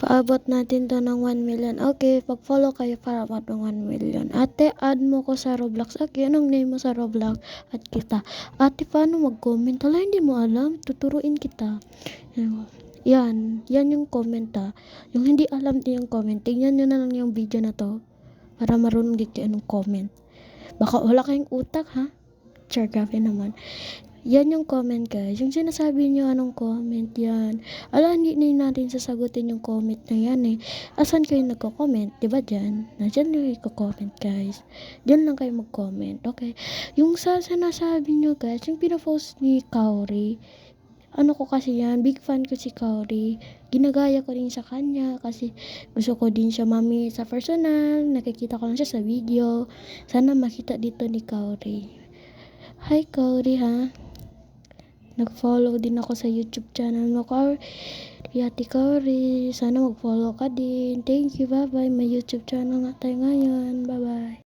Abot natin to ng 1 million. Okay, pag-follow kayo para abot ng 1 million. Ate, add mo ko sa Roblox. Okay, anong name mo sa Roblox? At kita. Ate, paano mag-comment? Hala, hindi mo alam. Tuturuin kita. Yan yung comment Yung hindi alam din yung comment, tingnan nyo na lang yung video na to. Para marunong din kayo anong comment. Baka wala kayong utak, ha? Char, grabe naman. Yan yung comment, guys. Yung sinasabi nyo anong comment, yan. Hindi na natin sasagutin yung comment na yan, eh. Asan kayo nagko-comment? Diba dyan? Dyan yung i-comment, guys. Dyan lang kayo mag-comment, okay? Yung sa sinasabi nyo, guys, yung pinapost ni Kaori, ano ko kasi yan, big fan ko si Kaori. Ginagaya ko rin sa kanya kasi gusto ko din siya mami sa personal. Nakikita ko lang siya sa video. Sana makita dito ni Kaori. Hi Kaori, ha? Nag-follow din ako sa YouTube channel mo, Kaori. Ate Kaori, sana mag-follow ka din. Thank you, bye-bye. May YouTube channel nga tayo ngayon. Bye-bye.